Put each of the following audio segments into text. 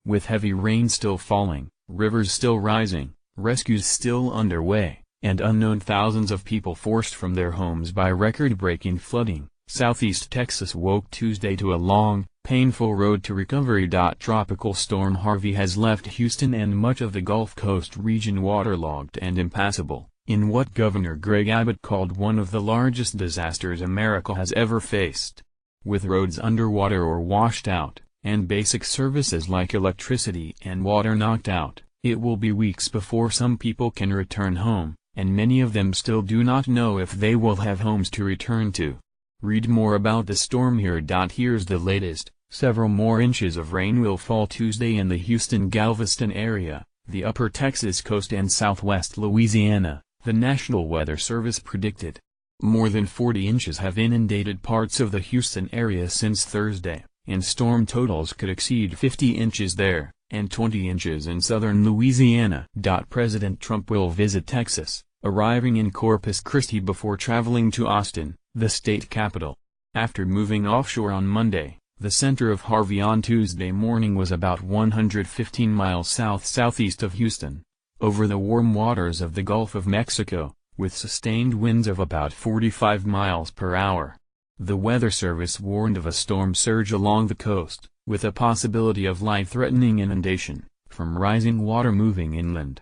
With heavy rain still falling, rivers still rising, rescues still underway, and unknown thousands of people forced from their homes by record-breaking flooding, Southeast Texas woke Tuesday to a long, painful road to recovery. Tropical storm Harvey has left Houston and much of the Gulf Coast region waterlogged and impassable, in what Governor Greg Abbott called one of the largest disasters America has ever faced. With roads underwater or washed out, and basic services like electricity and water knocked out, it will be weeks before some people can return home, and many of them still do not know if they will have homes to return to. Read more about the storm here. Here's the latest. Several more inches of rain will fall Tuesday in the Houston-Galveston area, the upper Texas coast and southwest Louisiana, the National Weather Service predicted. More than 40 inches have inundated parts of the Houston area since Thursday, and storm totals could exceed 50 inches there, and 20 inches in southern Louisiana. President Trump will visit Texas, arriving in Corpus Christi before traveling to Austin, the state capital. After moving offshore on Monday, the center of Harvey on Tuesday morning was about 115 miles south-southeast of Houston, over the warm waters of the Gulf of Mexico, with sustained winds of about 45 miles per hour. The Weather Service warned of a storm surge along the coast, with a possibility of life-threatening inundation, from rising water moving inland.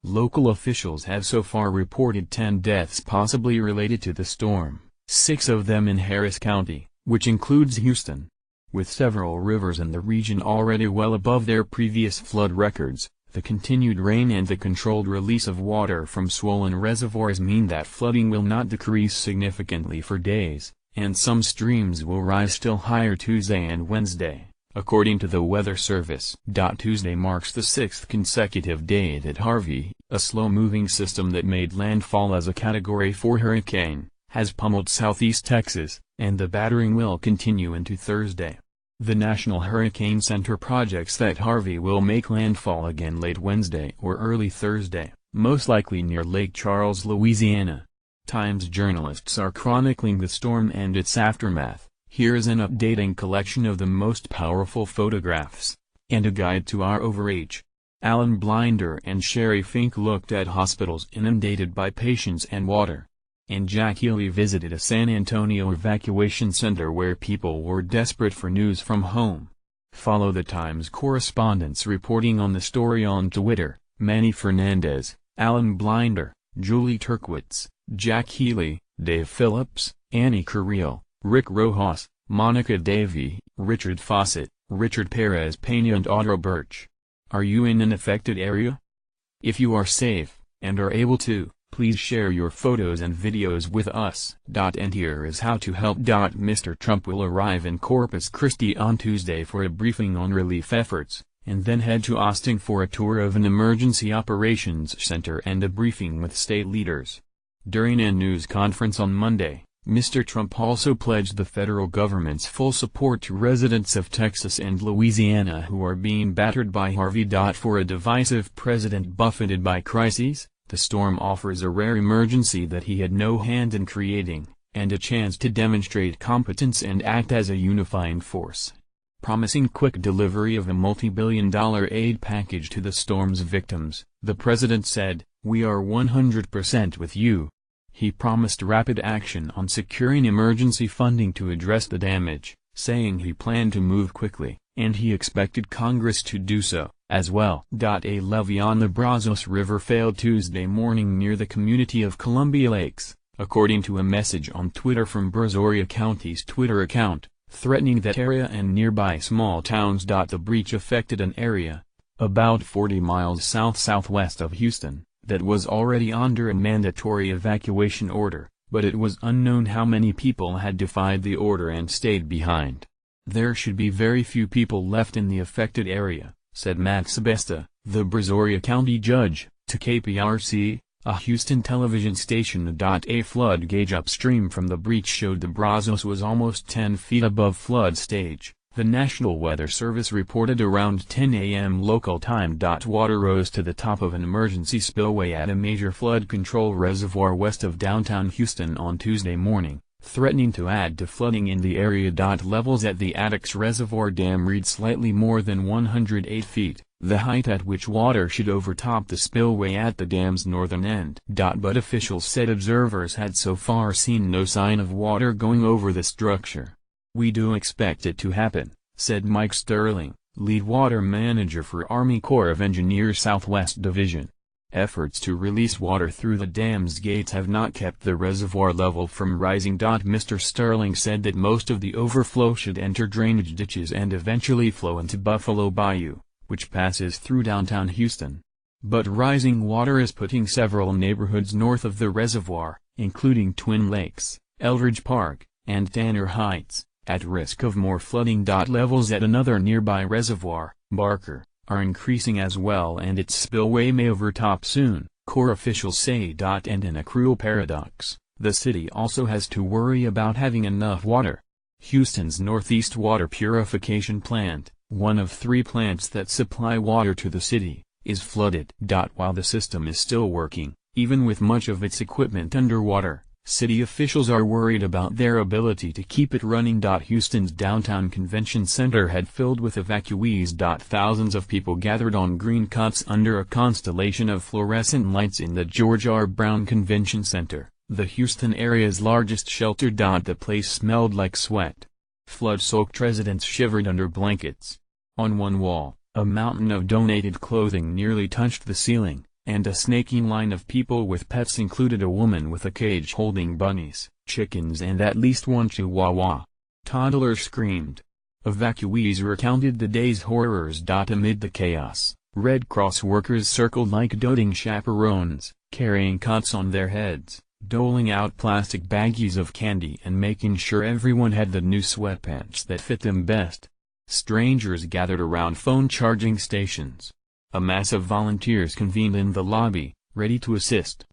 Local officials have so far reported 10 deaths possibly related to the storm, 6 of them in Harris County, which includes Houston. With several rivers in the region already well above their previous flood records, the continued rain and the controlled release of water from swollen reservoirs mean that flooding will not decrease significantly for days, and some streams will rise still higher Tuesday and Wednesday, according to the Weather Service. Tuesday marks the 6th consecutive day that Harvey, a slow-moving system that made landfall as a Category 4 hurricane, has pummeled southeast Texas, and the battering will continue into Thursday. The National Hurricane Center projects that Harvey will make landfall again late Wednesday or early Thursday, most likely near Lake Charles, Louisiana. Times journalists are chronicling the storm and its aftermath. Here is an updating collection of the most powerful photographs, and a guide to our overreach. Alan Blinder and Sherry Fink looked at hospitals inundated by patients and water. And Jack Healy visited a San Antonio evacuation center where people were desperate for news from home. Follow the Times correspondents reporting on the story on Twitter: Manny Fernandez, Alan Blinder, Julie Turkwitz, Jack Healy, Dave Phillips, Annie Carrillo, Rick Rojas, Monica Davey, Richard Fawcett, Richard Perez Pena and Audra Birch. Are you in an affected area? If you are safe, and are able to, please share your photos and videos with us. And here is how to help. Mr. Trump will arrive in Corpus Christi on Tuesday for a briefing on relief efforts, and then head to Austin for a tour of an emergency operations center and a briefing with state leaders. During a news conference on Monday, Mr. Trump also pledged the federal government's full support to residents of Texas and Louisiana who are being battered by Harvey. For a divisive president buffeted by crises, the storm offers a rare emergency that he had no hand in creating, and a chance to demonstrate competence and act as a unifying force. Promising quick delivery of a multi-billion-dollar aid package to the storm's victims, the president said, "We are 100% with you." He promised rapid action on securing emergency funding to address the damage, saying he planned to move quickly, and he expected Congress to do so, as well. A levee on the Brazos River failed Tuesday morning near the community of Columbia Lakes, according to a message on Twitter from Brazoria County's Twitter account, threatening that area and nearby small towns. The breach affected an area, about 40 miles south-southwest of Houston, that was already under a mandatory evacuation order, but it was unknown how many people had defied the order and stayed behind. "There should be very few people left in the affected area," said Matt Sebesta, the Brazoria County judge, to KPRC, a Houston television station. A flood gauge upstream from the breach showed the Brazos was almost 10 feet above flood stage. The National Weather Service reported around 10 a.m. local time. Water rose to the top of an emergency spillway at a major flood control reservoir west of downtown Houston on Tuesday morning, threatening to add to flooding in the area. Levels at the Addicks Reservoir Dam read slightly more than 108 feet, the height at which water should overtop the spillway at the dam's northern end. But officials said observers had so far seen no sign of water going over the structure. "We do expect it to happen," said Mike Sterling, lead water manager for Army Corps of Engineers Southwest Division. Efforts to release water through the dam's gates have not kept the reservoir level from rising. Mr. Sterling said that most of the overflow should enter drainage ditches and eventually flow into Buffalo Bayou, which passes through downtown Houston. But rising water is putting several neighborhoods north of the reservoir, including Twin Lakes, Eldridge Park, and Tanner Heights, at risk of more flooding. Levels at another nearby reservoir, Barker, are increasing as well, and its spillway may overtop soon, Corps officials say. And in a cruel paradox, the city also has to worry about having enough water. Houston's Northeast Water Purification Plant, one of 3 plants that supply water to the city, is flooded. While the system is still working, even with much of its equipment underwater, city officials are worried about their ability to keep it running. Houston's downtown convention center had filled with evacuees. Thousands of people gathered on green cots under a constellation of fluorescent lights in the George R. Brown Convention Center, the Houston area's largest shelter. The place smelled like sweat. Flood-soaked residents shivered under blankets. On one wall, a mountain of donated clothing nearly touched the ceiling, and a snaking line of people with pets included a woman with a cage holding bunnies, chickens and at least one chihuahua. Toddlers screamed. Evacuees recounted the day's horrors. Amid the chaos, Red Cross workers circled like doting chaperones, carrying cots on their heads, doling out plastic baggies of candy and making sure everyone had the new sweatpants that fit them best. Strangers gathered around phone charging stations. A mass of volunteers convened in the lobby, ready to assist.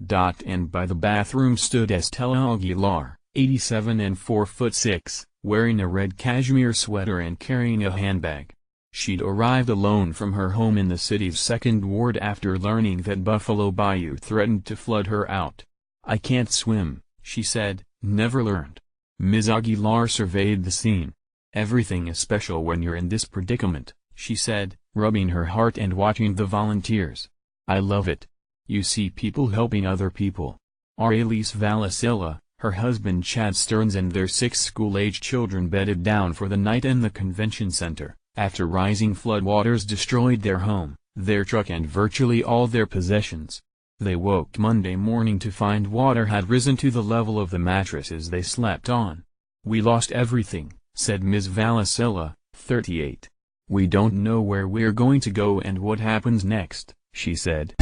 And by the bathroom stood Estella Aguilar, 87 and 4'6", wearing a red cashmere sweater and carrying a handbag. She'd arrived alone from her home in the city's 2nd Ward after learning that Buffalo Bayou threatened to flood her out. "I can't swim," she said, "never learned." Ms. Aguilar surveyed the scene. "Everything is special when you're in this predicament," she said, rubbing her heart and watching the volunteers. "I love it. You see people helping other people." Aurelius Valicilla, her husband Chad Stearns and their 6 school-age children bedded down for the night in the convention center, after rising floodwaters destroyed their home, their truck and virtually all their possessions. They woke Monday morning to find water had risen to the level of the mattresses they slept on. "We lost everything," said Ms. Valicilla, 38. "We don't know where we're going to go and what happens next," she said.